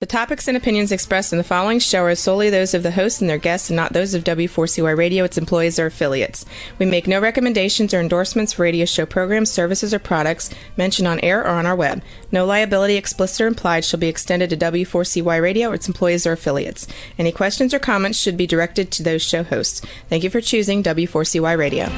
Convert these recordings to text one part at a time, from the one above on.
The topics and opinions expressed in the following show are solely those of the host and their guests and not those of W4CY Radio, its employees, or affiliates. We make no recommendations or endorsements for radio show programs, services, or products mentioned on air or on our web. No liability, explicit or implied, shall be extended to W4CY Radio or its employees or affiliates. Any questions or comments should be directed to those show hosts. Thank you for choosing W4CY Radio.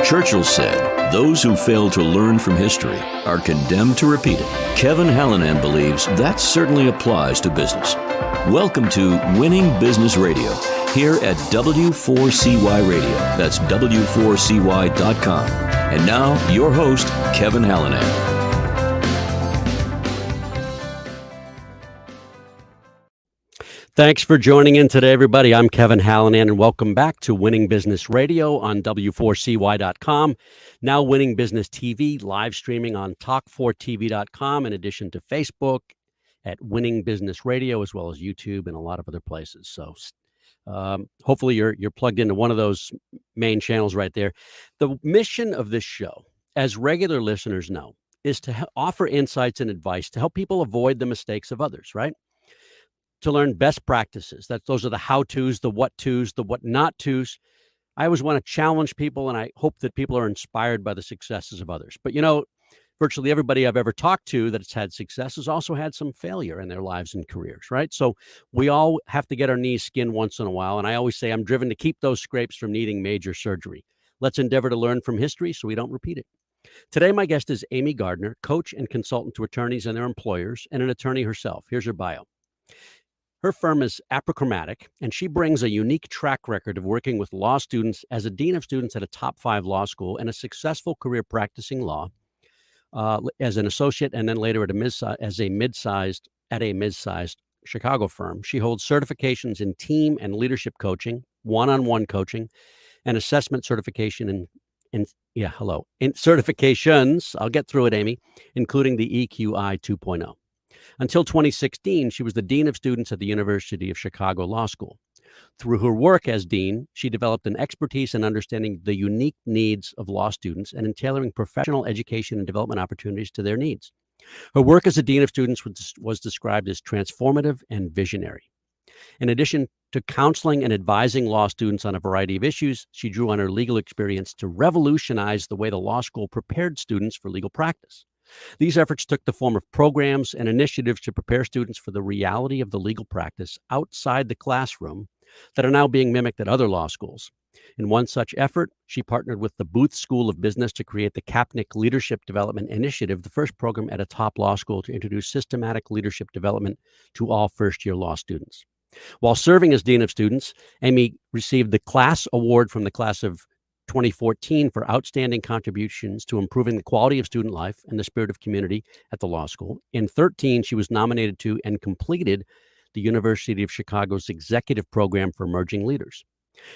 Churchill said, "Those who fail to learn from history are condemned to repeat it." Kevin Hallinan believes that certainly applies to business. Welcome to Winning Business Radio, here at W4CY Radio. That's W4CY.com. And now, your host, Kevin Hallinan. Thanks for joining in today, everybody. I'm Kevin Hallinan, and welcome back to Winning Business Radio on W4CY.com. Now Winning Business TV, live streaming on Talk4TV.com, in addition to Facebook at Winning Business Radio, as well as YouTube and a lot of other places. So hopefully you're plugged into one of those main channels right there. The mission of this show, as regular listeners know, is to offer insights and advice to help people avoid the mistakes of others, right? To learn best practices. Those are the how-tos, the what-tos, the what-not-tos. I always want to challenge people, and I hope that people are inspired by the successes of others. But, virtually everybody I've ever talked to that's had success has also had some failure in their lives and careers, right? So we all have to get our knees skinned once in a while. And I always say I'm driven to keep those scrapes from needing major surgery. Let's endeavor to learn from history so we don't repeat it. Today, my guest is Amy Gardner, coach and consultant to attorneys and their employers, and an attorney herself. Here's her bio. Her firm is Apochromatic, and she brings a unique track record of working with law students as a dean of students at a top 5 law school and a successful career practicing law as an associate, and then later at a mid-sized Chicago firm. She holds certifications in team and leadership coaching, one-on-one coaching, and assessment certification in certifications. I'll get through it, Amy, including the EQI 2.0. Until 2016, she was the Dean of Students at the University of Chicago Law School. Through her work as Dean, she developed an expertise in understanding the unique needs of law students and in tailoring professional education and development opportunities to their needs. Her work as a Dean of Students was described as transformative and visionary. In addition to counseling and advising law students on a variety of issues, she drew on her legal experience to revolutionize the way the law school prepared students for legal practice. These efforts took the form of programs and initiatives to prepare students for the reality of the legal practice outside the classroom that are now being mimicked at other law schools. In one such effort, she partnered with the Booth School of Business to create the Kapnick Leadership Development Initiative, the first program at a top law school to introduce systematic leadership development to all first-year law students. While serving as Dean of Students, Amy received the Class Award from the class of 2014 for outstanding contributions to improving the quality of student life and the spirit of community at the law school. In 2013, she was nominated to and completed the University of Chicago's Executive Program for Emerging Leaders.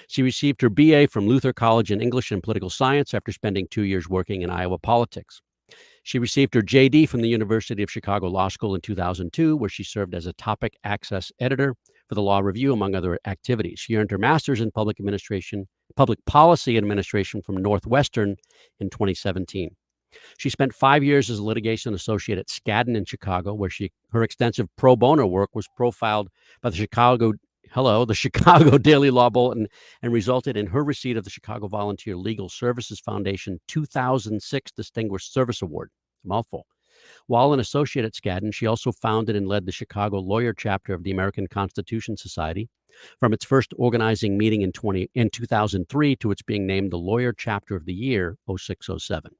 She received her BA from Luther College in English and Political Science after spending 2 years working in Iowa politics. She received her JD from the University of Chicago Law School in 2002, where she served as a topic access editor for the Law Review, among other activities. She earned her master's in public policy administration from Northwestern in 2017. She spent 5 years as a litigation associate at Skadden in Chicago, where her extensive pro bono work was profiled by the Chicago Daily Law Bulletin and resulted in her receipt of the Chicago Volunteer Legal Services Foundation 2006 Distinguished Service Award. Mouthful. While an associate at Skadden, she also founded and led the Chicago Lawyer Chapter of the American Constitution Society, from its first organizing meeting in 2003 to its being named the Lawyer Chapter of the Year 0607.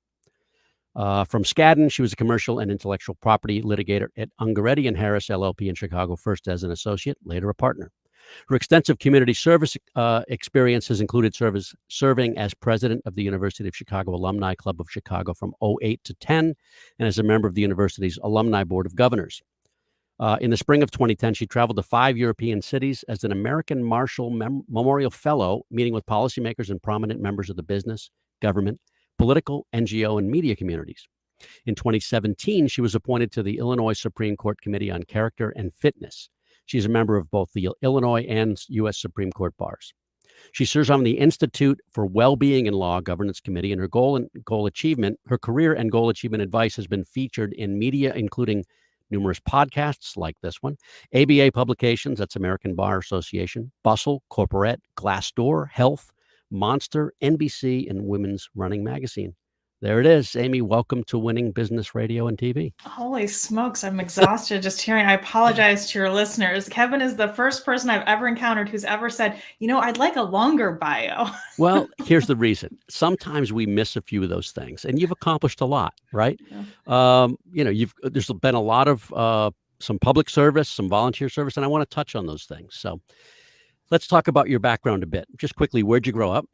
From Skadden, she was a commercial and intellectual property litigator at Ungaretti and Harris LLP in Chicago, first as an associate, later a partner. Her extensive community service experience has included serving as president of the University of Chicago Alumni Club of Chicago from 2008 to 2010, and as a member of the university's Alumni Board of Governors. In the spring of 2010, she traveled to 5 European cities as an American Marshall Memorial Fellow, meeting with policymakers and prominent members of the business, government, political, NGO, and media communities. In 2017, she was appointed to the Illinois Supreme Court Committee on Character and Fitness. She's a member of both the Illinois and U.S. Supreme Court bars. She serves on the Institute for Wellbeing and Law Governance Committee, and her career and goal achievement advice has been featured in media, including numerous podcasts like this one, ABA publications, that's American Bar Association, Bustle, Corporate, Glassdoor, Health, Monster, NBC, and Women's Running Magazine. There it is. Amy, welcome to Winning Business Radio and TV. Holy smokes, I'm exhausted just hearing. I apologize to your listeners. Kevin is the first person I've ever encountered who's ever said, I'd like a longer bio. Well, here's the reason. Sometimes we miss a few of those things, and you've accomplished a lot, right? Yeah. There's been a lot of some public service, some volunteer service, and I want to touch on those things. So let's talk about your background a bit. Just quickly, where'd you grow up?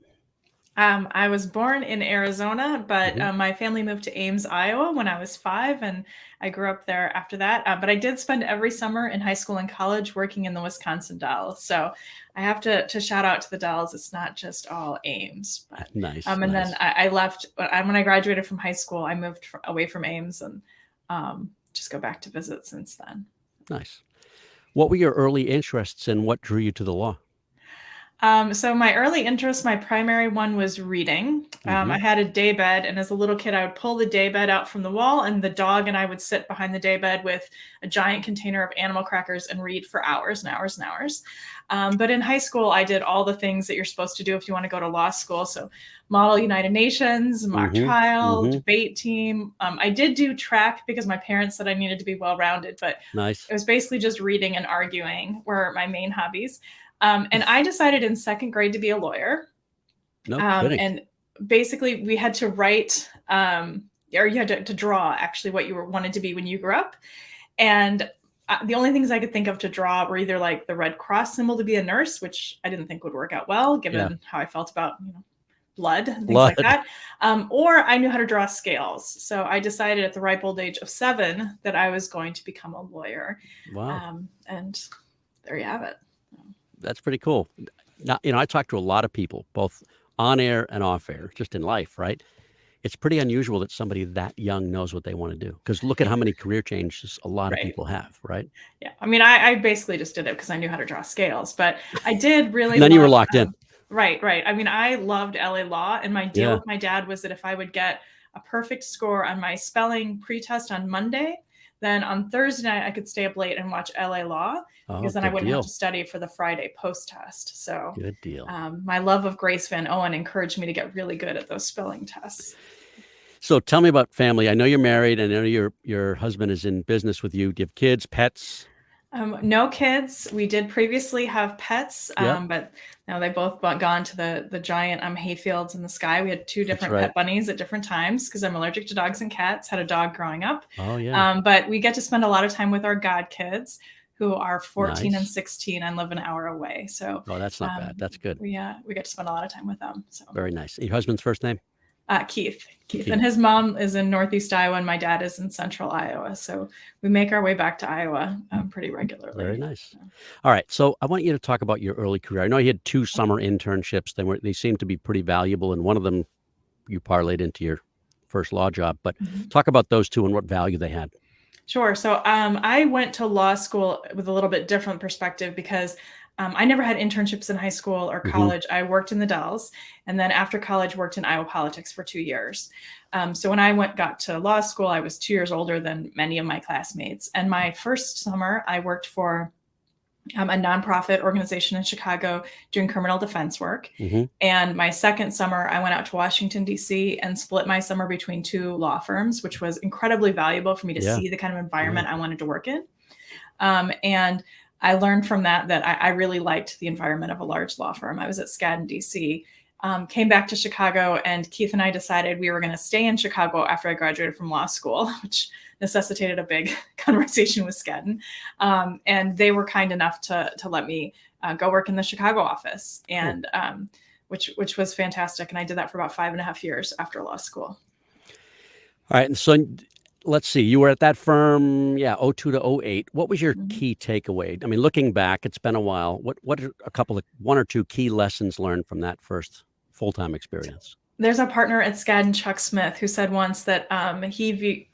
I was born in Arizona, but my family moved to Ames, Iowa when I was 5, and I grew up there after that. But I did spend every summer in high school and college working in the Wisconsin Dells. So I have to shout out to the Dells. It's not just all Ames. But, nice. And then I left when I graduated from high school. I moved away from Ames and just go back to visit since then. Nice. What were your early interests and what drew you to the law? So my early interest, my primary one was reading. I had a daybed, and as a little kid, I would pull the daybed out from the wall, and the dog and I would sit behind the daybed with a giant container of animal crackers and read for hours and hours and hours. But in high school, I did all the things that you're supposed to do if you want to go to law school. So Model United Nations, mock trial, debate team. I did do track because my parents said I needed to be well-rounded, but nice. It was basically just reading and arguing were my main hobbies. And I decided in second grade to be a lawyer. No kidding. And basically we had to write, or you had to draw actually what you wanted to be when you grew up. And the only things I could think of to draw were either like the Red Cross symbol to be a nurse, which I didn't think would work out well, given how I felt about, blood and things like that. Or I knew how to draw scales. So I decided at the ripe old age of 7 that I was going to become a lawyer. Wow. And there you have it. That's pretty cool. Now, I talk to a lot of people, both on air and off air, just in life, right? It's pretty unusual that somebody that young knows what they want to do. Because look at how many career changes a lot of people have, right? Yeah. I mean, I basically just did it because I knew how to draw scales, but I did really. And then you were locked in. Right. I mean, I loved LA law, and my deal with my dad was that if I would get a perfect score on my spelling pretest on Monday, then on Thursday night, I could stay up late and watch LA Law because then I wouldn't have to study for the Friday post-test. So good deal. My love of Grace Van Owen encouraged me to get really good at those spelling tests. So tell me about family. I know you're married. I know your husband is in business with you. Do you have kids, pets? No kids. We did previously have pets, but now they both gone to the giant hayfields in the sky. We had 2 different pet bunnies at different times because I'm allergic to dogs and cats. Had a dog growing up. Oh yeah. But we get to spend a lot of time with our godkids, who are 14 and 16 and live an hour away. So that's not bad. That's good. We get to spend a lot of time with them. So very nice. Your husband's first name? Keith. And his mom is in Northeast Iowa and my dad is in Central Iowa. So we make our way back to Iowa pretty regularly. Very nice. All right. So I want you to talk about your early career. I know you had 2 summer internships. They seemed to be pretty valuable. And one of them you parlayed into your first law job. But talk about those 2 and what value they had. Sure. So I went to law school with a little bit different perspective because I never had internships in high school or college. I worked in the Dells, and then after college worked in Iowa politics for 2 years. So when I got to law school, I was 2 years older than many of my classmates. And my first summer, I worked for a nonprofit organization in Chicago doing criminal defense work. And my second summer, I went out to Washington, D.C. and split my summer between 2 law firms, which was incredibly valuable for me to see the kind of environment I wanted to work in. And I learned from that I really liked the environment of a large law firm. I was at Skadden, D.C., came back to Chicago, and Keith and I decided we were going to stay in Chicago after I graduated from law school, which necessitated a big conversation with Skadden. And they were kind enough to let me go work in the Chicago office, and which was fantastic. And I did that for about 5.5 years after law school. All right. And so let's see, you were at that firm, 02 to 08. What was your key takeaway? I mean, looking back, it's been a while. What are one or two key lessons learned from that first full-time experience? There's a partner at Skadden, Chuck Smith, who said once that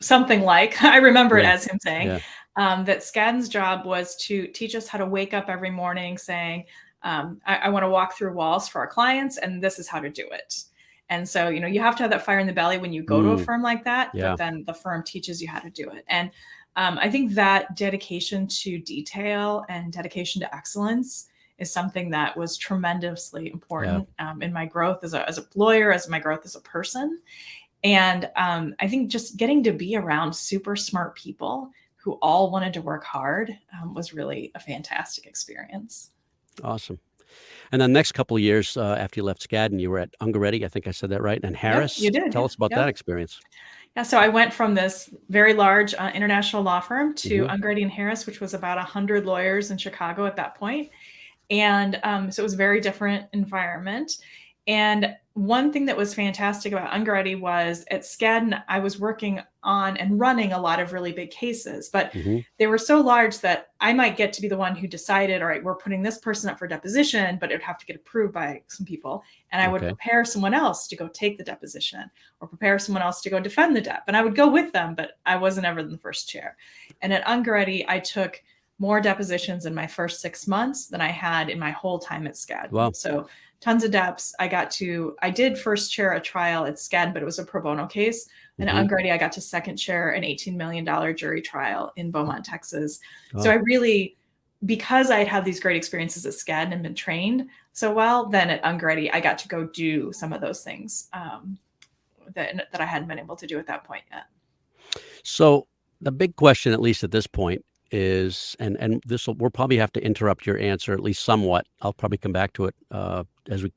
something like, I remember it as him saying, that Skadden's job was to teach us how to wake up every morning saying, I want to walk through walls for our clients, and this is how to do it. And so, you have to have that fire in the belly when you go to a firm like that, but then the firm teaches you how to do it. And I think that dedication to detail and dedication to excellence is something that was tremendously important in my growth as a lawyer, as my growth as a person. And I think just getting to be around super smart people who all wanted to work hard was really a fantastic experience. Awesome. And then next couple of years after you left Skadden, you were at Ungaretti, I think I said that right, and Harris. Yep, you did. Tell us about that experience. Yeah, so I went from this very large international law firm to Ungaretti and Harris, which was about 100 lawyers in Chicago at that point. And so it was a very different environment. And one thing that was fantastic about Ungaretti was at Skadden, I was working on and running a lot of really big cases, but they were so large that I might get to be the one who decided, all right, we're putting this person up for deposition, but it would have to get approved by some people. And I would prepare someone else to go take the deposition or prepare someone else to go defend the dep. And I would go with them, but I wasn't ever in the first chair. And at Ungaretti, I took more depositions in my first 6 months than I had in my whole time at Skadden. Wow. So tons of deps. I did first chair a trial at Skadden, but it was a pro bono case. And at Ungaretti, I got to second chair an $18 million jury trial in Beaumont, Texas. Oh. So I really, because I had had these great experiences at Skadden and been trained so well, then at Ungaretti, I got to go do some of those things that I hadn't been able to do at that point yet. So the big question, at least at this point, is, and we'll probably have to interrupt your answer at least somewhat. I'll probably come back to it as we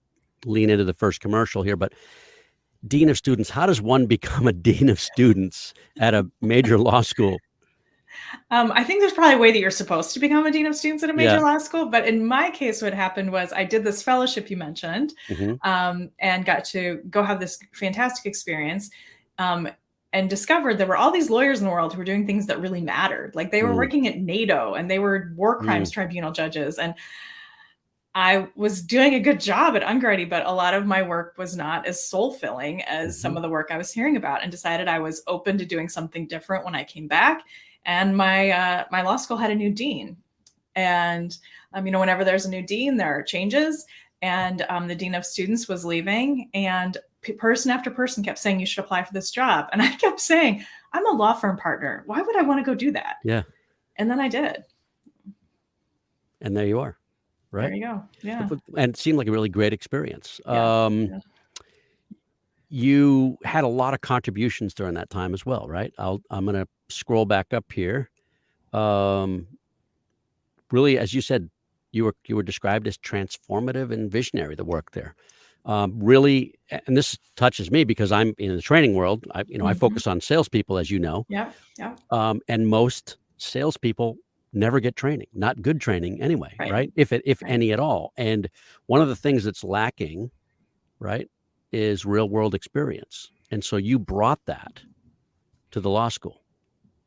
lean into the first commercial here, but Dean of Students, how does one become a Dean of Students at a major law school? I think there's probably a way that you're supposed to become a Dean of Students at a major law school, but in my case, what happened was I did this fellowship you mentioned and got to go have this fantastic experience. And discovered there were all these lawyers in the world who were doing things that really mattered. Like they were working at NATO and they were war crimes tribunal judges. And I was doing a good job at Ungaretti, but a lot of my work was not as soul-filling as some of the work I was hearing about, and decided I was open to doing something different when I came back. And my law school had a new dean. And, whenever there's a new dean, there are changes. And the Dean of Students was leaving, and person after person kept saying, you should apply for this job. And I kept saying, I'm a law firm partner. Why would I want to go do that? Yeah. And then I did. And there you are. Right. There you go. Yeah. And it seemed like a really great experience. Yeah. You had a lot of contributions during that time as well, right? I'm going to scroll back up here. Really, as you said, you were described as transformative and visionary, the work there. Really, and this touches me because I'm in the training world. I focus on salespeople, as you know. Yeah. And most salespeople never get training, not good training anyway, right? If any at all. And one of the things that's lacking, right, is real world experience. And so you brought that to the law school.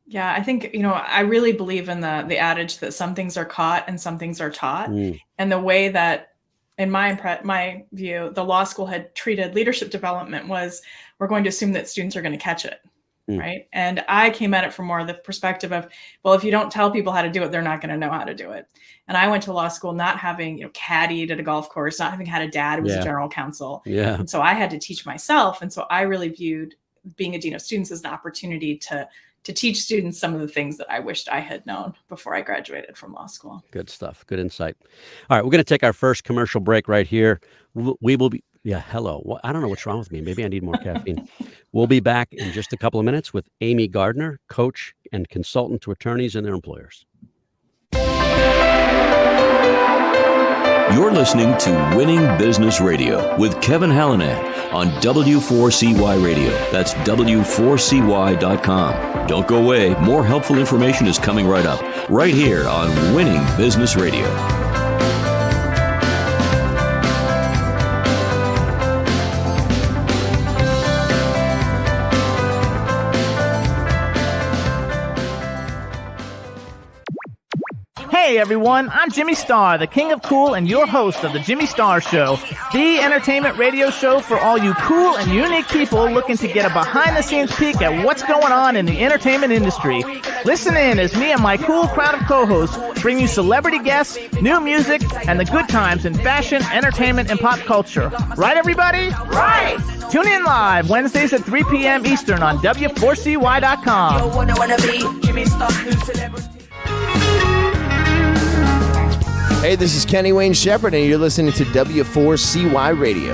Yeah, I think, I really believe in the adage that some things are caught and some things are taught. And the way that, in my view, the law school had treated leadership development was, we're going to assume that students are going to catch it, right? And I came at it from more of the perspective of, well, if you don't tell people how to do it, they're not going to know how to do it. And I went to law school not having, caddied at a golf course, not having had a dad who was a general counsel. Yeah. And so I had to teach myself. And so I really viewed being a Dean of Students as an opportunity to teach students some of the things that I wished I had known before I graduated from law school. Good stuff. Good insight. All right. We're going to take our first commercial break right here. We will be, hello. I don't know what's wrong with me. Maybe I need more caffeine. We'll be back in just a couple of minutes with Amy Gardner, coach and consultant to attorneys and their employers. You're listening to Winning Business Radio with Kevin Hallinan on W4CY Radio. That's W4CY.com. Don't go away. More helpful information is coming right up, right here on Winning Business Radio. Hey, Hey everyone, I'm Jimmy Star, the king of cool and your host of the Jimmy Star Show, the entertainment radio show for all you cool and unique people looking to get a behind-the-scenes peek at what's going on in the entertainment industry. Listen in as me and my cool crowd of co-hosts bring you celebrity guests, new music, and the good times in fashion, entertainment, and pop culture. Right, everybody? Right! Tune in live Wednesdays at 3 p.m. Eastern on W4CY.com. Hey, this is Kenny Wayne Shepherd, and you're listening to W4CY Radio.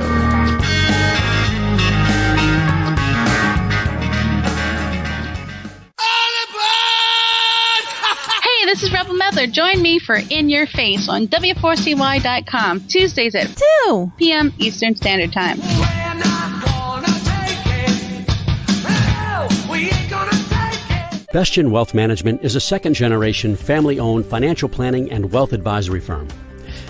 Hey, this is Rebel Medler. Join me for In Your Face on W4CY.com, Tuesdays at 2 p.m. Eastern Standard Time. Bestgen Wealth Management is a second-generation, family-owned financial planning and wealth advisory firm.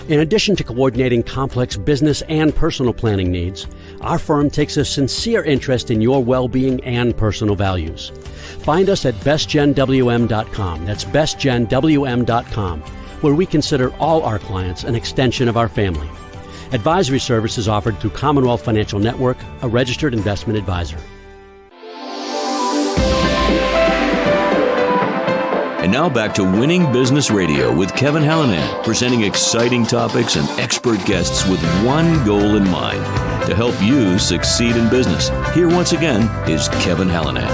In addition to coordinating complex business and personal planning needs, our firm takes a sincere interest in your well-being and personal values. Find us at bestgenwm.com. That's bestgenwm.com, where we consider all our clients an extension of our family. Advisory services offered through Commonwealth Financial Network, a registered investment advisor. And now back to Winning Business Radio with Kevin Hallinan, presenting exciting topics and expert guests with one goal in mind, to help you succeed in business. Here once again is Kevin Hallinan.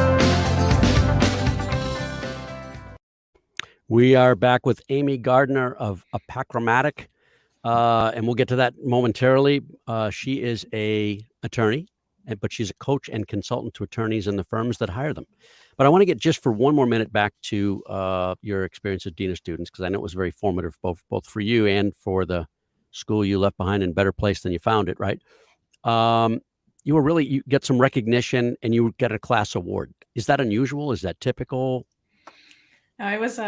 We are back with Amy Gardner of Apachromatic, and we'll get to that momentarily. She is an attorney, but she's a coach and consultant to attorneys and the firms that hire them. But I want to get just for one more minute back to your experience as Dean of Students, because I know it was very formative, both for you and for the school you left behind in a better place than you found it, right? You get some recognition and you get a class award. Is that unusual? Is that typical? No, it was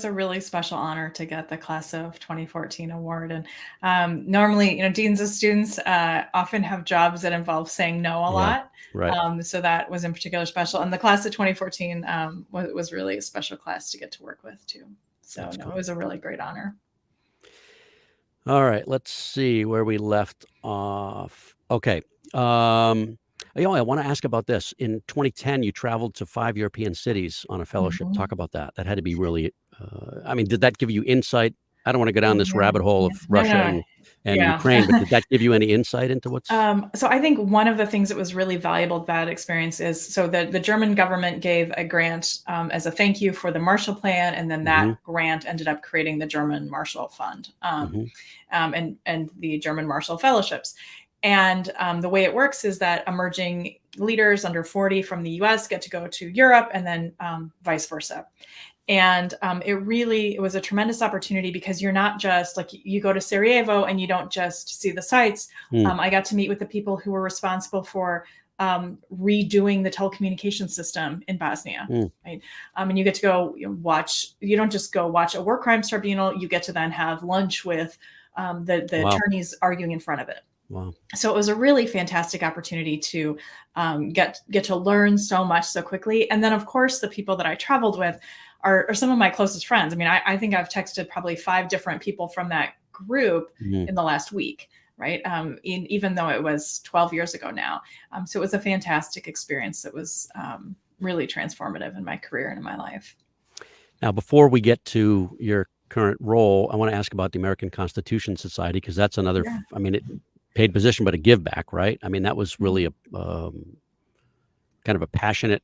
a really special honor to get the class of 2014 award. And normally, deans of students often have jobs that involve saying no a lot. Right. So that was in particular special. And the class of 2014 was really a special class to get to work with too. So It was a really great honor. All right, let's see where we left off. Okay. I want to ask about this. In 2010, you traveled to 5 European cities on a fellowship. Mm-hmm. Talk about that. That had to be really, did that give you insight? I don't want to go down this rabbit hole of Russia and Ukraine, but did that give you any insight into what's... So I think one of the things that was really valuable about that experience is, so the German government gave a grant as a thank you for the Marshall Plan, and then that grant ended up creating the German Marshall Fund and the German Marshall Fellowships. And the way it works is that emerging leaders under 40 from the US get to go to Europe, and then vice versa. And it was a tremendous opportunity, because you're not just like, you go to Sarajevo and you don't just see the sights. I got to meet with the people who were responsible for redoing the telecommunications system in Bosnia, right? And you get to go watch. You don't just go watch a war crimes tribunal. You get to then have lunch with the attorneys arguing in front of it. Wow. So it was a really fantastic opportunity to get to learn so much so quickly. And then, of course, the people that I traveled with are some of my closest friends. I mean, I think I've texted probably 5 different people from that group in the last week, right? Even though it was 12 years ago now. So it was a fantastic experience that was really transformative in my career and in my life. Now, before we get to your current role, I want to ask about the American Constitution Society, because that's another, paid position, but a give back, right? I mean, that was really a kind of a passionate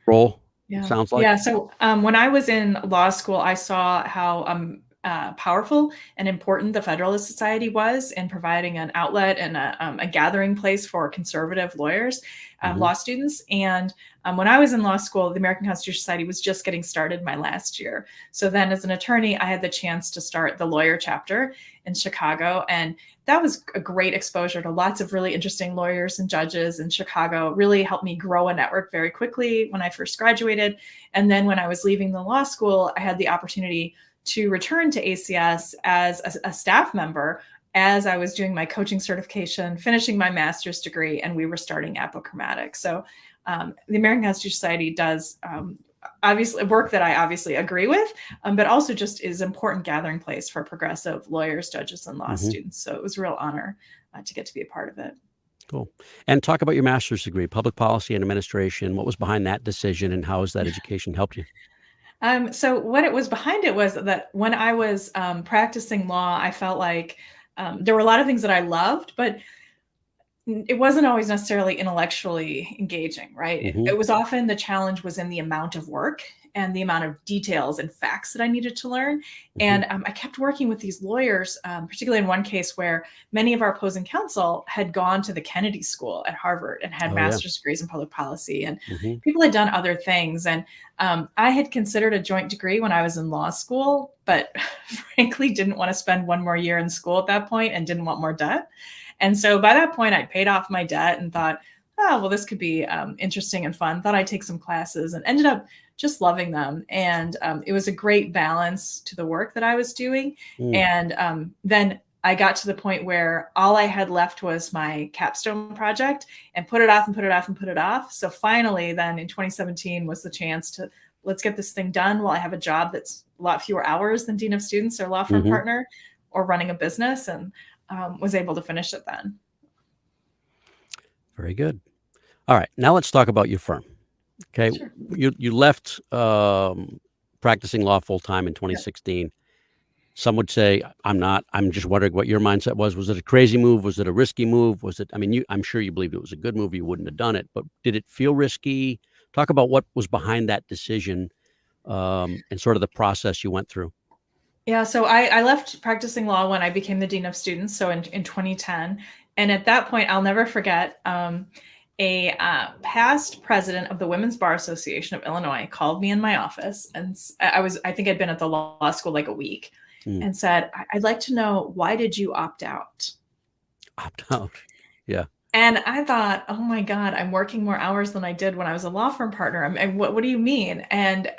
role. Yeah. Sounds like. Yeah. So when I was in law school, I saw how powerful and important the Federalist Society was in providing an outlet and a gathering place for conservative lawyers, law students. And when I was in law school, the American Constitution Society was just getting started my last year. So then as an attorney, I had the chance to start the lawyer chapter in Chicago. And that was a great exposure to lots of really interesting lawyers and judges in Chicago. Really helped me grow a network very quickly when I first graduated. And then when I was leaving the law school, I had the opportunity to return to ACS as a staff member as I was doing my coaching certification, finishing my master's degree, and we were starting Apachromatic. So the American Constitution Society does obviously work that I obviously agree with, but also just is important gathering place for progressive lawyers, judges, and law students. So it was a real honor to get to be a part of it. Cool. And talk about your master's degree, public policy and administration. What was behind that decision, and how has that education helped you? So what it was behind it was that when I was practicing law, I felt like there were a lot of things that I loved, but it wasn't always necessarily intellectually engaging, right? It was often the challenge was in the amount of work and the amount of details and facts that I needed to learn. And I kept working with these lawyers, particularly in one case where many of our opposing counsel had gone to the Kennedy School at Harvard and had master's degrees in public policy, and people had done other things. And I had considered a joint degree when I was in law school, but frankly didn't want to spend one more year in school at that point and didn't want more debt. And so by that point, I paid off my debt and thought, oh, well, this could be interesting and fun. Thought I'd take some classes and ended up just loving them. And it was a great balance to the work that I was doing. And then I got to the point where all I had left was my capstone project, and put it off and put it off and put it off. So finally, then in 2017 was the chance to, let's get this thing done while I have a job that's a lot fewer hours than dean of students or law firm partner or running a business, and was able to finish it then. Very good. All right. Now let's talk about your firm. Okay. Sure. You left practicing law full time in 2016. Some would say, I'm just wondering what your mindset was. Was it a crazy move? Was it a risky move? Was it, I'm sure you believed it was a good move. You wouldn't have done it, but did it feel risky? Talk about what was behind that decision, and sort of the process you went through. Yeah, so I left practicing law when I became the dean of students, so in 2010. And at that point, I'll never forget, a past president of the Women's Bar Association of Illinois called me in my office, and I think I'd been at the law school like a week, and said, I'd like to know, why did you opt out? Opt out? Yeah. And I thought, oh my God, I'm working more hours than I did when I was a law firm partner. What do you mean? And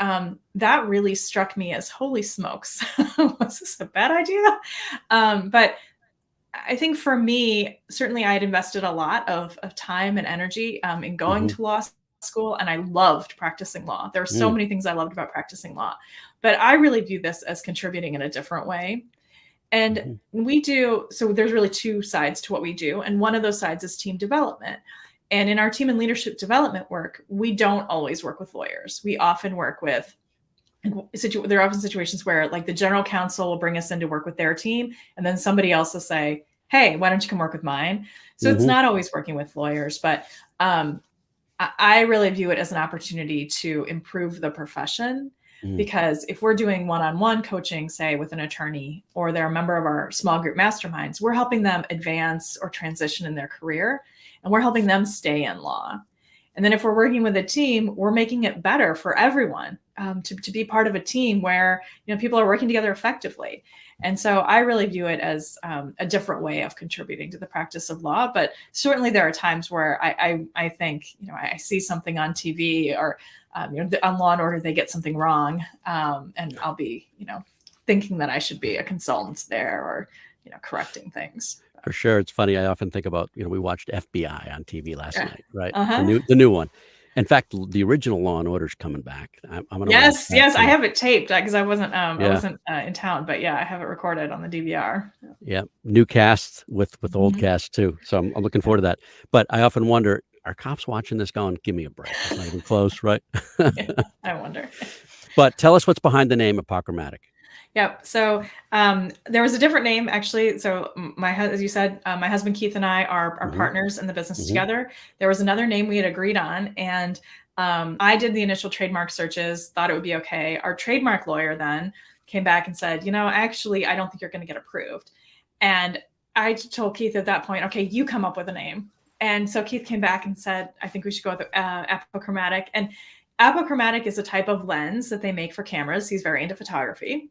that really struck me as, holy smokes, was this a bad idea? But I think for me, certainly I had invested a lot of time and energy in going to law school, and I loved practicing law. There were so many things I loved about practicing law, but I really view this as contributing in a different way. And so there's really two sides to what we do. And one of those sides is team development. And in our team and leadership development work, we don't always work with lawyers. We often work with, there are often situations where like the general counsel will bring us in to work with their team, and then somebody else will say, hey, why don't you come work with mine? So it's not always working with lawyers, but I really view it as an opportunity to improve the profession. Because if we're doing one-on-one coaching, say with an attorney, or they're a member of our small group masterminds, we're helping them advance or transition in their career, and we're helping them stay in law. And then if we're working with a team, we're making it better for everyone to be part of a team where people are working together effectively. And so I really view it as a different way of contributing to the practice of law. But certainly there are times where I think, I see something on TV or on Law and Order, they get something wrong, and I'll be, thinking that I should be a consultant there, or, correcting things. For sure. It's funny. I often think about, we watched FBI on TV last night, right? Uh-huh. The new one. In fact, the original Law and Order's coming back. I'm gonna yes. I have it taped because I wasn't in town, but yeah, I have it recorded on the DVR. Yeah. New cast with old cast too. So I'm looking forward to that. But I often wonder, are cops watching this going, give me a break? It's not even close, right? Yeah, I wonder. But tell us what's behind the name Apocrymatic. Yep. So there was a different name, actually. So as you said, my husband Keith and I are partners in the business together. There was another name we had agreed on, and I did the initial trademark searches, thought it would be okay. Our trademark lawyer then came back and said, actually, I don't think you're going to get approved. And I told Keith at that point, okay, you come up with a name. And so Keith came back and said, I think we should go with Apochromatic. And Apochromatic is a type of lens that they make for cameras. He's very into photography,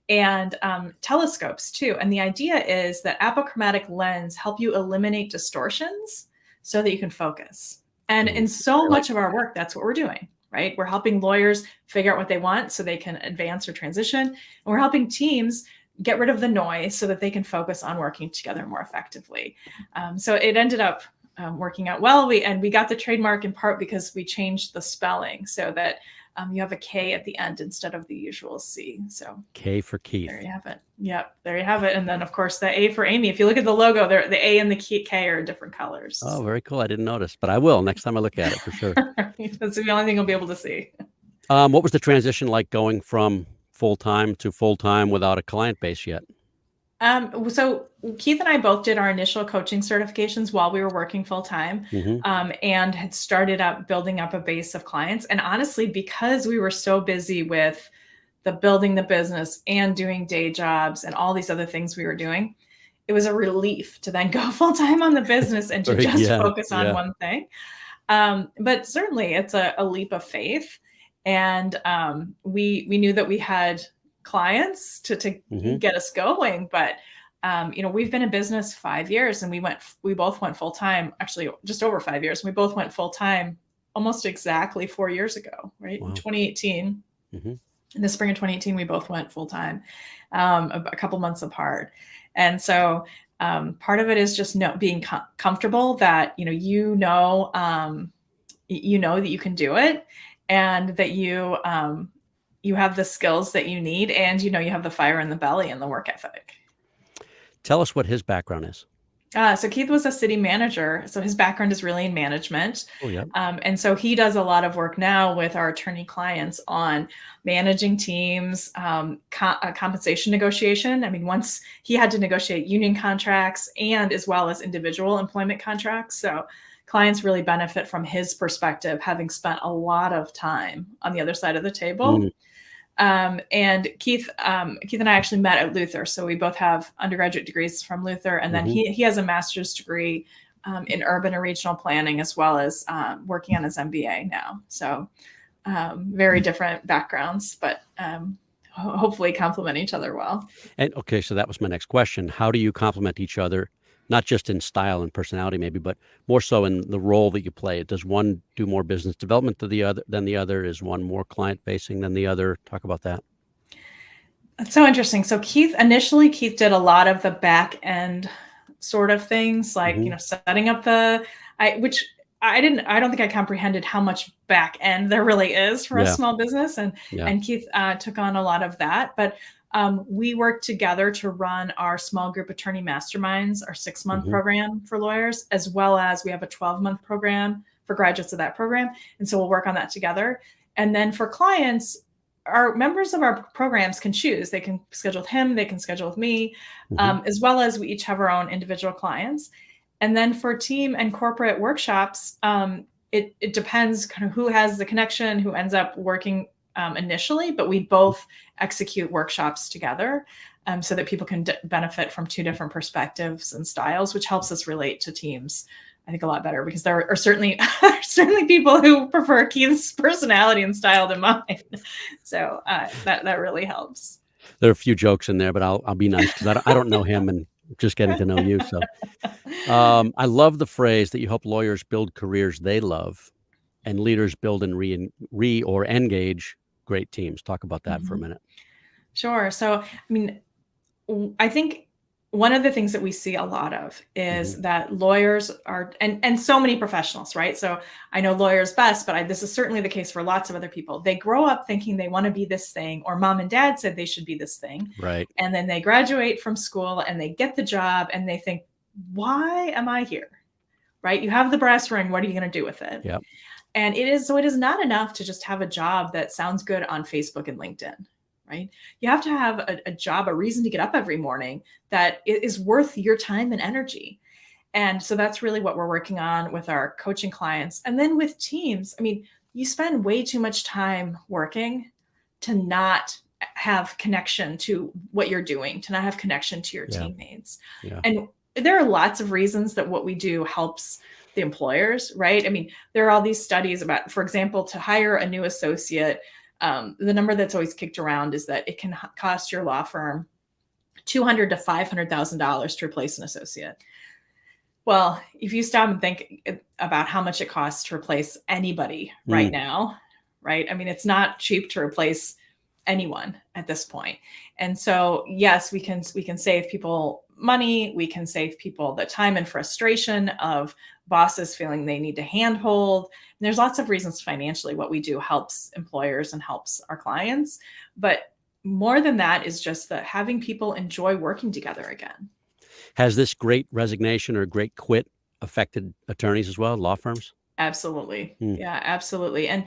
and telescopes too. And the idea is that apochromatic lens help you eliminate distortions so that you can focus. And in so much of our work, that's what we're doing, right? We're helping lawyers figure out what they want so they can advance or transition. And we're helping teams get rid of the noise so that they can focus on working together more effectively. So it ended up working out well. We got the trademark in part because we changed the spelling so that you have a K at the end instead of the usual C. So K for Keith. There you have it. Yep, there you have it. And then, of course, the A for Amy. If you look at the logo, the A and the K are different colors. Oh, very cool. I didn't notice, but I will next time I look at it for sure. That's the only thing you'll be able to see. What was the transition like going from full-time to full-time without a client base yet? So Keith and I both did our initial coaching certifications while we were working full time, and had started up building up a base of clients. And honestly, because we were so busy with building the business and doing day jobs and all these other things we were doing, it was a relief to then go full time on the business and to just focus on one thing. But certainly it's a leap of faith. And we knew that we had clients to get us going, but we've been in business 5 years, and we both went full time, actually just over 5 years. We both went full time almost exactly 4 years ago, right? Wow. In 2018, in the spring of 2018, we both went full time, a couple months apart. And so part of it is just being comfortable that that you can do it, and that you have the skills that you need, and you have the fire in the belly and the work ethic. Tell us what his background is. So Keith was a city manager. So his background is really in management. Oh, yeah. And so he does a lot of work now with our attorney clients on managing teams, compensation negotiation. I mean, once he had to negotiate union contracts and as well as individual employment contracts. So clients really benefit from his perspective, having spent a lot of time on the other side of the table. And Keith and I actually met at Luther. So we both have undergraduate degrees from Luther. And then he has a master's degree in urban and regional planning, as well as working on his MBA now. So very different backgrounds, but hopefully complement each other well. And okay, so that was my next question. How do you complement each other? Not just in style and personality, maybe, but more so in the role that you play. Does one do more business development than the other? Is one more client-facing than the other? Talk about that. That's so interesting. So Keith did a lot of the back end sort of things, like setting up which I don't think I comprehended how much back end there really is for a small business, and Keith took on a lot of that, but. We worked together to run our small group attorney masterminds, our 6-month program for lawyers, as well as we have a 12-month program for graduates of that program. And so we'll work on that together. And then for clients, our members of our programs can choose. They can schedule with him, they can schedule with me, as well as we each have our own individual clients. And then for team and corporate workshops, it depends kind of who has the connection, who ends up working initially, but we both execute workshops together so that people can benefit from two different perspectives and styles, which helps us relate to teams, I think, a lot better, because there are certainly people who prefer Keith's personality and style than mine. So that really helps. There are a few jokes in there, but I'll be nice, because I don't know him and just getting to know you. So I love the phrase that you help lawyers build careers they love and leaders build and or engage great teams. Talk about that for a minute. Sure. So, I mean, I think one of the things that we see a lot of is that lawyers are, and so many professionals, right? So I know lawyers best, but this is certainly the case for lots of other people. They grow up thinking they want to be this thing, or mom and dad said they should be this thing. Right. And then they graduate from school and they get the job and they think, why am I here? Right? You have the brass ring. What are you going to do with it? Yeah. And it is not enough to just have a job that sounds good on Facebook and LinkedIn, right? You have to have a job, a reason to get up every morning that is worth your time and energy. And so that's really what we're working on with our coaching clients. And then with teams, I mean, you spend way too much time working to not have connection to what you're doing, to not have connection to your teammates. Yeah. And there are lots of reasons that what we do helps the employers, right? I mean, there are all these studies about, for example, to hire a new associate, the number that's always kicked around is that it can cost your law firm $200,000 to $500,000 to replace an associate. Well, if you stop and think about how much it costs to replace anybody right now, right? I mean, it's not cheap to replace anyone at this point. And so, yes, we can save people money. We can save people the time and frustration of bosses feeling they need to handhold. And there's lots of reasons financially what we do helps employers and helps our clients. But more than that is just that having people enjoy working together again. Has this great resignation or great quit affected attorneys as well, law firms? Absolutely. Yeah, absolutely. And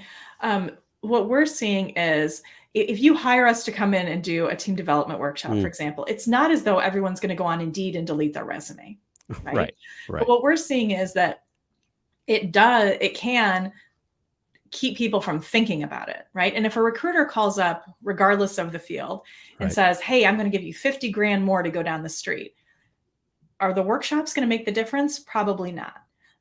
what we're seeing is if you hire us to come in and do a team development workshop, for example, it's not as though everyone's going to go on Indeed and delete their resume. Right. Right. But what we're seeing is that it can keep people from thinking about it. Right. And if a recruiter calls up, regardless of the field, and says, hey, I'm going to give you 50 grand more to go down the street. Are the workshops going to make the difference? Probably not.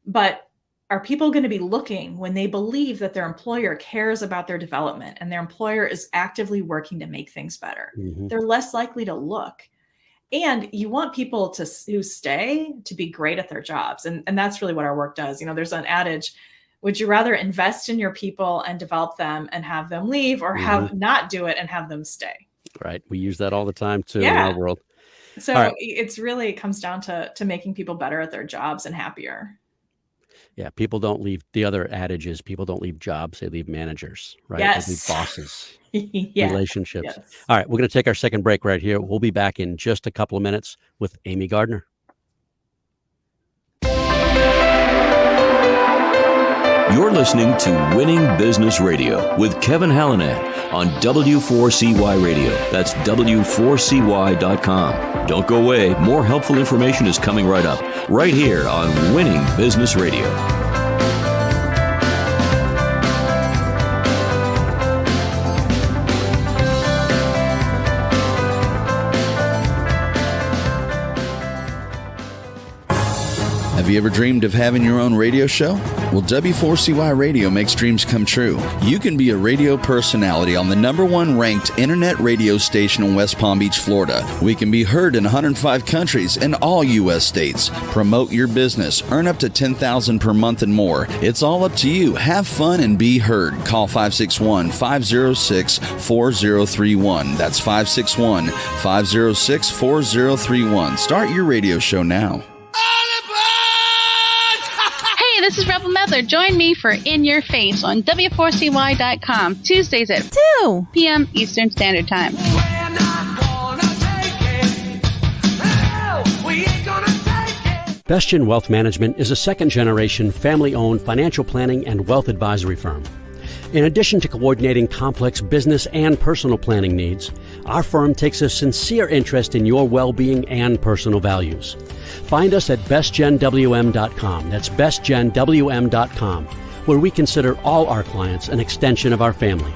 But are people going to be looking when they believe that their employer cares about their development and their employer is actively working to make things better? They're less likely to look. And you want people who stay to be great at their jobs. And that's really what our work does. There's an adage, would you rather invest in your people and develop them and have them leave, or have not do it and have them stay? Right. We use that all the time too in our world. So it comes down to making people better at their jobs and happier. Yeah, people don't leave. The other adage is people don't leave jobs, they leave managers, right? Yes. They leave bosses, Yeah. relationships. Yes. All right, we're going to take our second break right here. We'll be back in just a couple of minutes with Amy Gardner. You're listening to Winning Business Radio with Kevin Hallinan on W4CY Radio. That's W4CY.com. Don't go away. More helpful information is coming right up, right here on Winning Business Radio. Have you ever dreamed of having your own radio show? Well, W4CY Radio makes dreams come true. You can be a radio personality on the #1 ranked internet radio station in West Palm Beach, Florida. We can be heard in 105 countries and all U.S. states. Promote your business, earn up to $10,000 per month and more. It's all up to you. Have fun and be heard. Call 561-506-4031. That's 561-506-4031. Start your radio show now. This is Rebel Medler. Join me for In Your Face on W4CY.com, Tuesdays at 2 p.m. Eastern Standard Time. Bestgen Wealth Management is a second-generation, family-owned financial planning and wealth advisory firm. In addition to coordinating complex business and personal planning needs, our firm takes a sincere interest in your well-being and personal values. Find us at bestgenwm.com. That's bestgenwm.com, where we consider all our clients an extension of our family.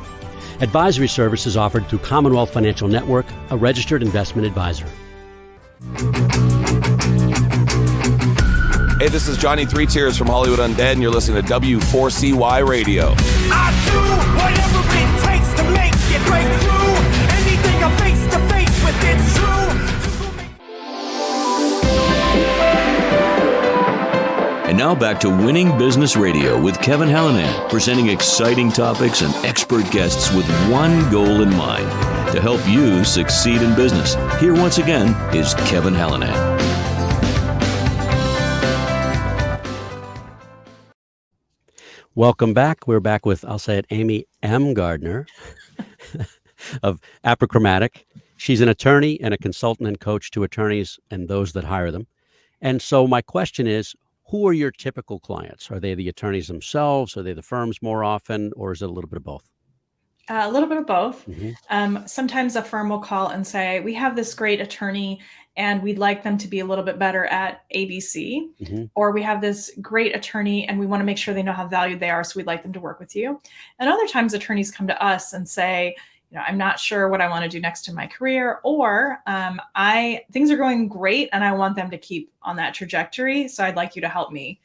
Advisory services offered through Commonwealth Financial Network, a registered investment advisor. Hey, this is Johnny Three Tears from Hollywood Undead, and you're listening to W4CY Radio. I do whatever it takes to make it break through. Anything I'm face to face with, it's true. And now back to Winning Business Radio with Kevin Hallinan, presenting exciting topics and expert guests with one goal in mind, to help you succeed in business. Here once again is Kevin Hallinan. Welcome back. We're back with, I'll say it, Amy M. Gardner of Apochromatic. She's an attorney and a consultant and coach to attorneys and those that hire them. And so my question is, who are your typical clients? Are they the attorneys themselves? Are they the firms more often? Or is it a little bit of both? A little bit of both. Sometimes a firm will call and say, we have this great attorney and we'd like them to be a little bit better at ABC. Or we have this great attorney and we want to make sure they know how valued they are, so we'd like them to work with you. And other times attorneys come to us and say, I'm not sure what I want to do next in my career, or things are going great and I want them to keep on that trajectory. So I'd like you to help me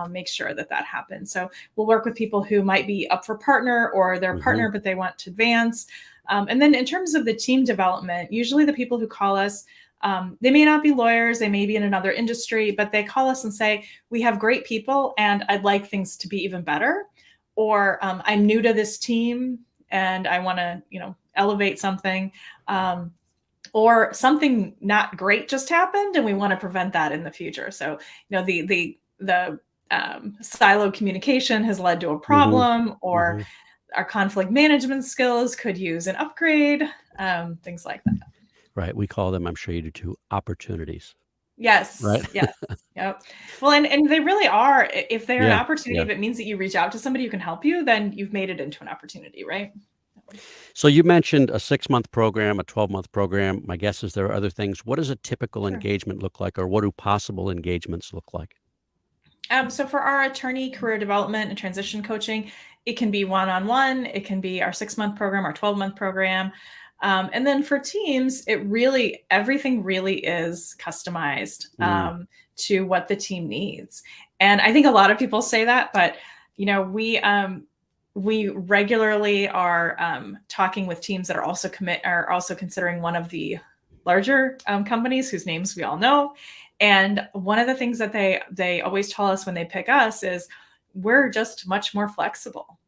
make sure that happens. So we'll work with people who might be up for partner, or they're partner, but they want to advance. And then in terms of the team development, usually the people who call us, they may not be lawyers, they may be in another industry, but they call us and say, we have great people and I'd like things to be even better. Or I'm new to this team and I want to, elevate something, or something not great just happened and we want to prevent that in the future. So, the siloed communication has led to a problem, or our conflict management skills could use an upgrade, things like that. Right. We call them, I'm sure you do too, opportunities. Yes. Right. Yes. Yep. Well, and they really are. If they're an Yeah, opportunity, if it means that you reach out to somebody who can help you, then you've made it into an opportunity, right? So you mentioned a 6-month program, a 12-month program. My guess is there are other things. What does a typical engagement look like, or what do possible engagements look like? So for our attorney career development and transition coaching, it can be one-on-one. It can be our 6-month program, our 12-month program. And then for teams, everything really is customized to what the team needs. And I think a lot of people say that, but we regularly are talking with teams that are also considering one of the larger companies whose names we all know. And one of the things that they always tell us when they pick us is we're just much more flexible,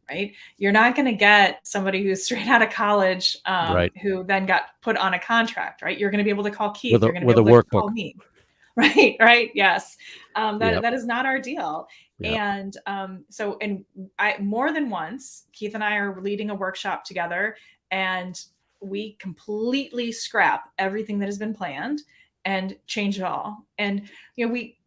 right? You're not going to get somebody who's straight out of college who then got put on a contract, right? You're going to be able to call Keith. You're going to be able to call me. Right. Right. Yes. That is not our deal. Yep. And more than once, Keith and I are leading a workshop together, and we completely scrap everything that has been planned and change it all. And,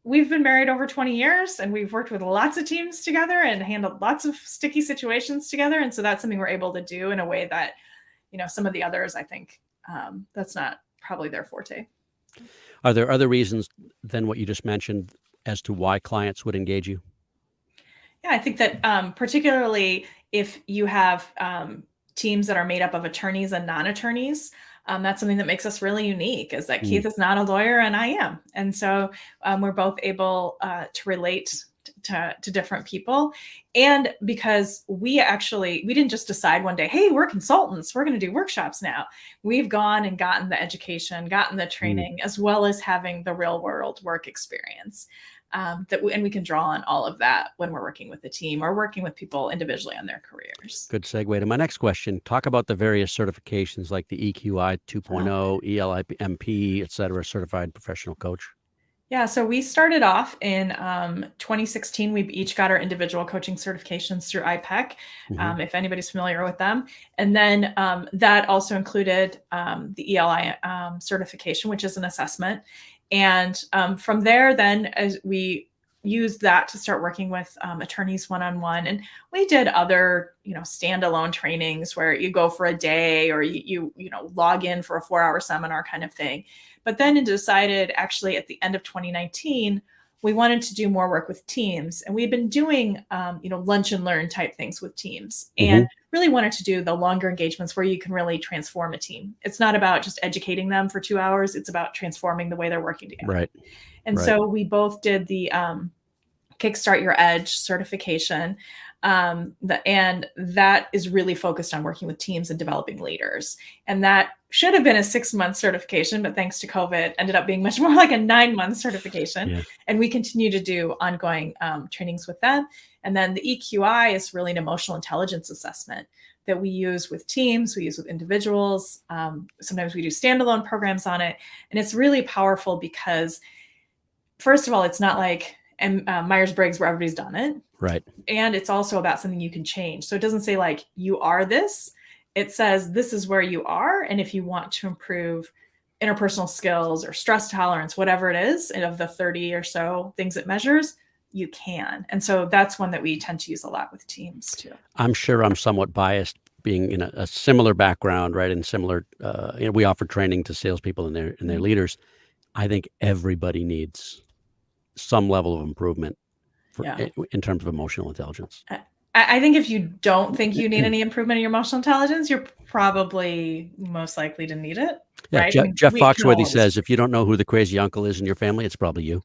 we've been married over 20 years, and we've worked with lots of teams together and handled lots of sticky situations together. And so that's something we're able to do in a way that, some of the others, I think, that's not probably their forte. Are there other reasons than what you just mentioned as to why clients would engage you? Yeah, I think that particularly if you have teams that are made up of attorneys and non-attorneys, that's something that makes us really unique, is that Keith is not a lawyer and I am. And so we're both able to relate to different people. And because we didn't just decide one day, hey, we're consultants, we're going to do workshops now. We've gone and gotten the education, gotten the training, as well as having the real world work experience. And we can draw on all of that when we're working with the team or working with people individually on their careers. Good segue to my next question. Talk about the various certifications like the EQI 2.0, ELIMP, et cetera, Certified Professional Coach. Yeah, so we started off in 2016. We each got our individual coaching certifications through IPEC, if anybody's familiar with them. And then that also included the ELI certification, which is an assessment. And from there, then, as we used that to start working with attorneys one-on-one, and we did other, standalone trainings where you go for a day or you log in for a 4-hour seminar kind of thing. But then it decided, actually, at the end of 2019, we wanted to do more work with teams, and we've been doing, lunch and learn type things with teams, and really wanted to do the longer engagements where you can really transform a team. It's not about just educating them for 2 hours. It's about transforming the way they're working together. Right. And so we both did the Kickstart Your Edge certification. And that is really focused on working with teams and developing leaders. And that should have been a 6-month certification, but thanks to COVID, ended up being much more like a 9-month certification. Yeah. And we continue to do ongoing trainings with them. And then the EQI is really an emotional intelligence assessment that we use with teams, we use with individuals. Sometimes we do standalone programs on it. And it's really powerful because, first of all, it's not like Myers-Briggs where everybody's done it. Right. And it's also about something you can change. So it doesn't say like, you are this. It says, this is where you are. And if you want to improve interpersonal skills or stress tolerance, whatever it is, and of the 30 or so things it measures, you can. And so that's one that we tend to use a lot with teams too. I'm sure I'm somewhat biased, being in a similar background, right? And similar, we offer training to salespeople and their leaders. I think everybody needs some level of improvement in terms of emotional intelligence. I think if you don't think you need any improvement in your emotional intelligence, you're probably most likely to need it. Yeah, right? Jeff Foxworthy says, if you don't know who the crazy uncle is in your family, it's probably you.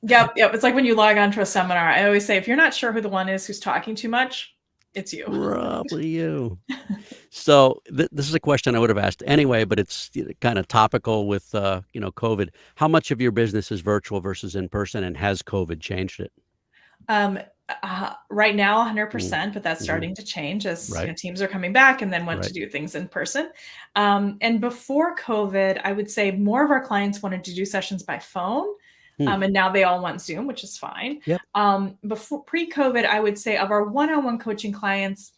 Yep. It's like when you log on to a seminar. I always say, if you're not sure who the one is who's talking too much, it's you. Probably you. So this is a question I would have asked anyway, but it's kind of topical with COVID. How much of your business is virtual versus in person, and has COVID changed it? Right now, 100%, but that's starting to change as teams are coming back and then want to do things in person. And before COVID, I would say more of our clients wanted to do sessions by phone. And now they all want Zoom, which is fine. Yep. Before pre-COVID, I would say of our one-on-one coaching clients,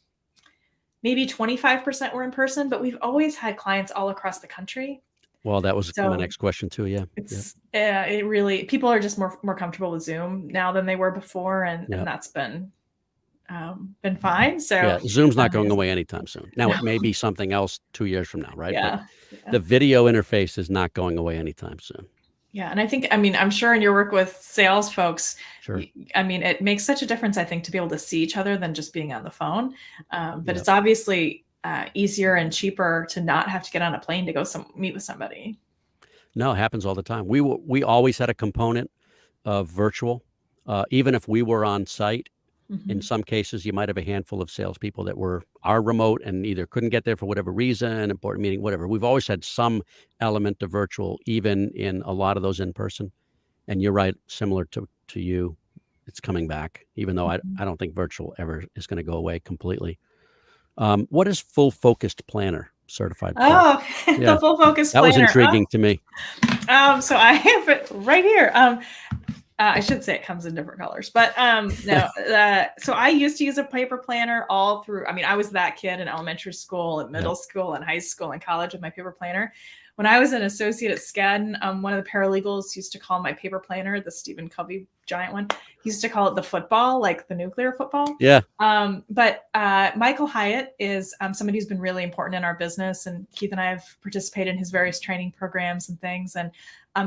maybe 25% were in person, but we've always had clients all across the country. Well, that was So my next question too. Yeah. It's it really, people are just more comfortable with Zoom now than they were before, and that's been fine. So yeah, Zoom's not going away anytime soon. Now it may be something else 2 years from now, right? Yeah. But the video interface is not going away anytime soon. Yeah. And I think, I mean, I'm sure in your work with sales folks, Sure. I mean, it makes such a difference, I think, to be able to see each other than just being on the phone. But it's obviously easier and cheaper to not have to get on a plane to go meet with somebody. No, it happens all the time. We always had a component of virtual, even if we were on site. In some cases, you might have a handful of salespeople that are remote and either couldn't get there for whatever reason, important meeting, whatever. We've always had some element of virtual, even in a lot of those in person. And you're right, similar to you, it's coming back, even though I don't think virtual ever is going to go away completely. What is Full Focused Planner certified? Oh, the Full Focused Planner. That was intriguing to me. So I have it right here. I should say it comes in different colors, but no. So I used to use a paper planner all through. I mean, I was that kid in elementary school, in middle school, and high school, and college with my paper planner. When I was an associate at Skadden, one of the paralegals used to call my paper planner, the Stephen Covey giant one, he used to call it the football, like the nuclear football. Yeah. But Michael Hyatt is somebody who's been really important in our business, and Keith and I have participated in his various training programs and things. And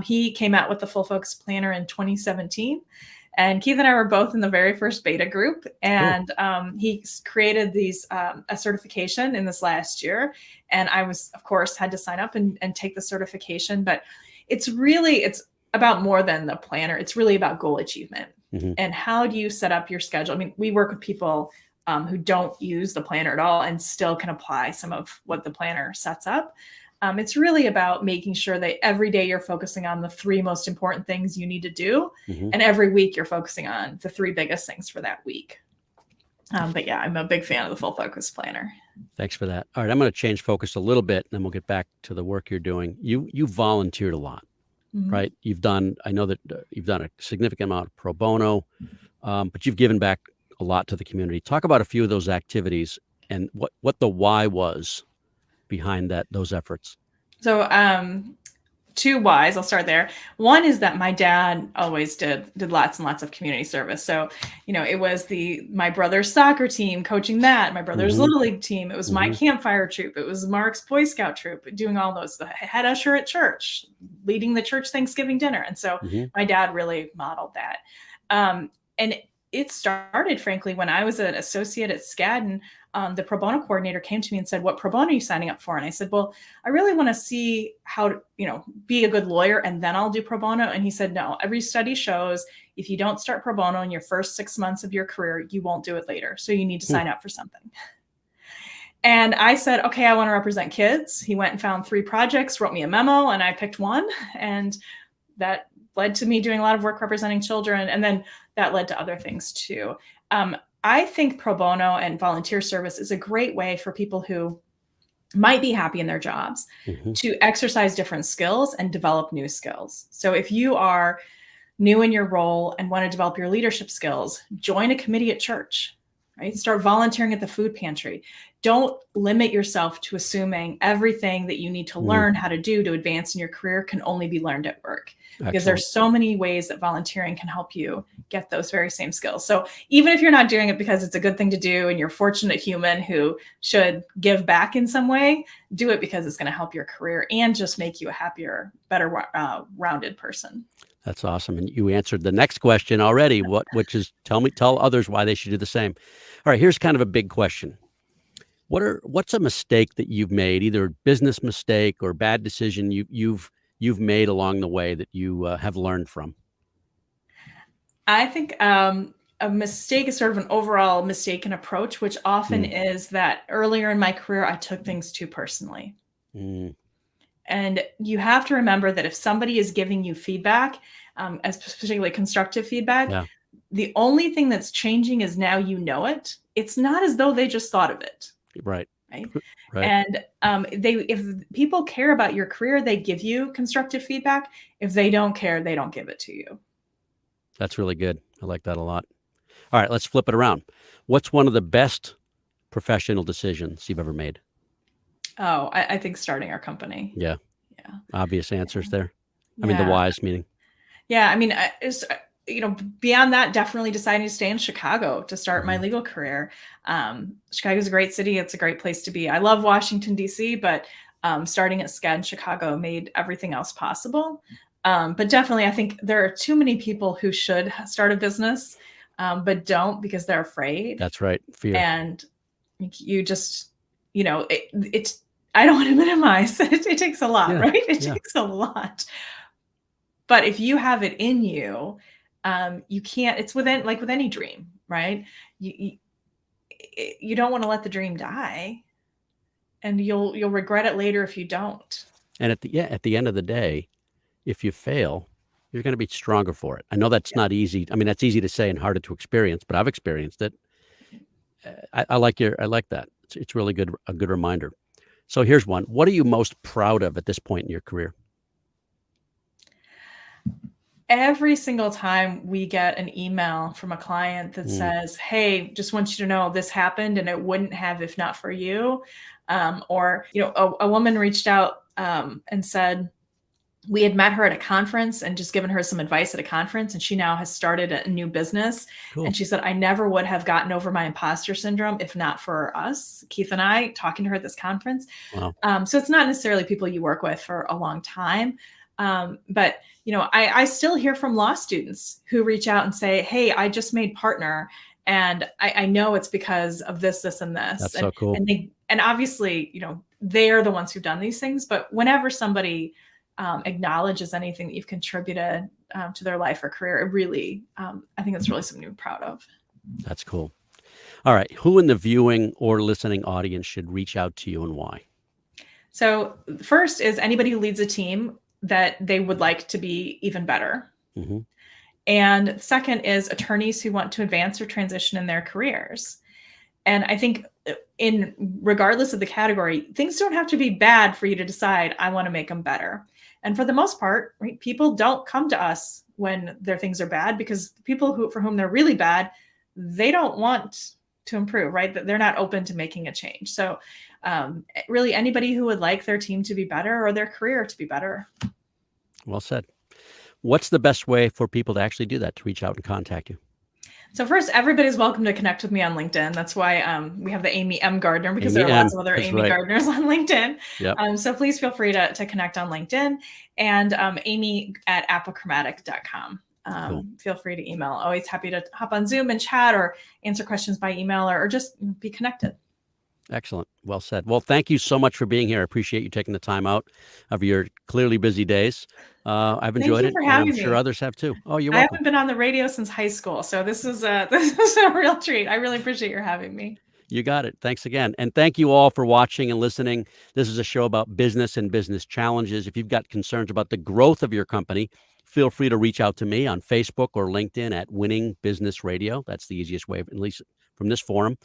he came out with the Full Focus Planner in 2017. And Keith and I were both in the very first beta group, and he created a certification in this last year. And I was, of course, had to sign up and take the certification. But it's about more than the planner. It's really about goal achievement. And how do you set up your schedule? I mean, we work with people who don't use the planner at all and still can apply some of what the planner sets up. It's really about making sure that every day you're focusing on the 3 most important things you need to do. And every week you're focusing on the 3 biggest things for that week. But yeah, I'm a big fan of the Full Focus Planner. Thanks for that. All right, I'm going to change focus a little bit, and then we'll get back to the work you're doing. You volunteered a lot, right? I know that you've done a significant amount of pro bono, but you've given back a lot to the community. Talk about a few of those activities and what the why was behind those efforts. So 2 whys, I'll start there. One is that my dad always did lots and lots of community service. So, it was my brother's soccer team coaching that, my brother's Little League team. It was my campfire troop. It was Mark's Boy Scout troop, doing all those, the head usher at church, leading the church Thanksgiving dinner. And so my dad really modeled that. And it started, frankly, when I was an associate at Skadden. The pro bono coordinator came to me and said, "What pro bono are you signing up for?" And I said, "Well, I really want to see how to, be a good lawyer, and then I'll do pro bono." And he said, "No, every study shows if you don't start pro bono in your first 6 months of your career, you won't do it later. So you need to sign up for something." And I said, "Okay, I want to represent kids." He went and found 3 projects, wrote me a memo, and I picked one. And that led to me doing a lot of work representing children. And then that led to other things too. I think pro bono and volunteer service is a great way for people who might be happy in their jobs to exercise different skills and develop new skills. So if you are new in your role and want to develop your leadership skills, join a committee at church, right? Start volunteering at the food pantry. Don't limit yourself to assuming everything that you need to learn how to do to advance in your career can only be learned at work. Because there's so many ways that volunteering can help you get those very same skills. So even if you're not doing it because it's a good thing to do and you're a fortunate human who should give back in some way, do it because it's going to help your career and just make you a happier, better rounded person. That's awesome. And you answered the next question already, which is tell others why they should do the same. All right, here's kind of a big question. What's a mistake that you've made, either a business mistake or bad decision you've made along the way that you have learned from? I think a mistake is sort of an overall mistaken approach, which often is that earlier in my career, I took things too personally. And you have to remember that if somebody is giving you feedback, as particularly constructive feedback, the only thing that's changing is now you know it. It's not as though they just thought of it. Right. right? Right. And if people care about your career, they give you constructive feedback. If they don't care, they don't give it to you. That's really good. I like that a lot. All right, let's flip it around. What's one of the best professional decisions you've ever made? Oh, I think starting our company. Yeah. Yeah. Obvious answers there. I mean, the wise meaning. Yeah. I mean, beyond that, definitely deciding to stay in Chicago to start my legal career. Chicago's a great city. It's a great place to be. I love Washington, D.C., but starting at SCAD in Chicago made everything else possible. But definitely, I think there are too many people who should start a business, but don't because they're afraid. That's right. Fear. And you just, it's, I don't want to minimize. It takes a lot, right? It takes a lot. But if you have it in you, you can't, it's with any dream, right? You don't want to let the dream die, and you'll regret it later if you don't. And at the end of the day, if you fail, you're going to be stronger for it. I know that's not easy. I mean, that's easy to say and harder to experience, but I've experienced it. I like that. It's really a good reminder. So here's one. What are you most proud of at this point in your career? Every single time we get an email from a client that says, hey, just want you to know this happened and it wouldn't have if not for you. Or, a woman reached out and said, we had met her at a conference and just given her some advice at a conference, and she now has started a new business. Cool. And she said, I never would have gotten over my imposter syndrome if not for us, Keith and I, talking to her at this conference. Wow. So it's not necessarily people you work with for a long time. But, I still hear from law students who reach out and say, hey, I just made partner, and I know it's because of this, this, and this. That's so cool. And obviously, they are the ones who've done these things. But whenever somebody acknowledges anything that you've contributed to their life or career, it really, I think it's really something to be proud of. That's cool. All right. Who in the viewing or listening audience should reach out to you and why? So first is anybody who leads a team that they would like to be even better. Mm-hmm. And second is attorneys who want to advance or transition in their careers. And I think regardless of the category, things don't have to be bad for you to decide, I want to make them better. And for the most part, right, people don't come to us when their things are bad, because people for whom they're really bad, they don't want to improve, right? They're not open to making a change. So really anybody who would like their team to be better or their career to be better. Well said. What's the best way for people to actually do that, to reach out and contact you? So first, everybody's welcome to connect with me on LinkedIn. That's why we have the Amy M. Gardner, because there are lots of other Amy Gardners on LinkedIn. Yep. So please feel free to connect on LinkedIn, and Amy at apochromatic.com. Cool. Feel free to email. Always happy to hop on Zoom and chat or answer questions by email or just be connected. Excellent. Well said. Well, thank you so much for being here. I appreciate you taking the time out of your clearly busy days. I've enjoyed it. And I'm sure others have too. Oh, you're welcome. I haven't been on the radio since high school, so this is a real treat. I really appreciate your having me. You got it. Thanks again. And thank you all for watching and listening. This is a show about business and business challenges. If you've got concerns about the growth of your company, feel free to reach out to me on Facebook or LinkedIn at Winning Business Radio. That's the easiest way, at least from this forum.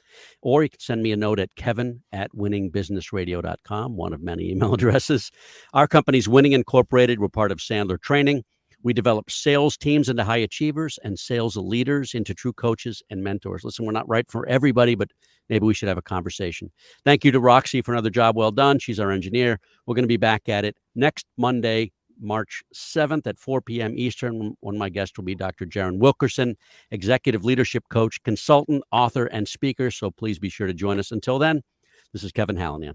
Or you can send me a note at kevin@winningbusinessradio.com, one of many email addresses. Our company's Winning Incorporated. We're part of Sandler Training. We develop sales teams into high achievers and sales leaders into true coaches and mentors. Listen, we're not right for everybody, but maybe we should have a conversation. Thank you to Roxy for another job well done. She's our engineer. We're going to be back at it next Monday, March 7th at 4 p.m. Eastern. One of my guests will be Dr. Jaron Wilkerson, executive leadership coach, consultant, author, and speaker. So please be sure to join us. Until then, this is Kevin Hallinan.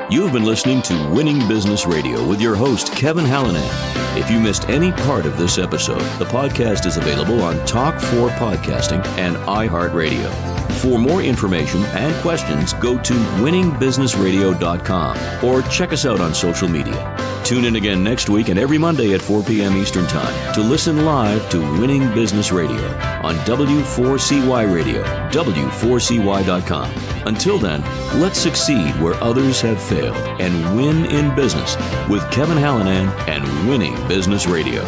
You've been listening to Winning Business Radio with your host, Kevin Hallinan. If you missed any part of this episode, the podcast is available on Talk4 Podcasting and iHeartRadio. For more information and questions, go to winningbusinessradio.com or check us out on social media. Tune in again next week and every Monday at 4 p.m. Eastern Time to listen live to Winning Business Radio on W4CY Radio, W4CY.com. Until then, let's succeed where others have failed and win in business with Kevin Hallinan and Winning Business Radio.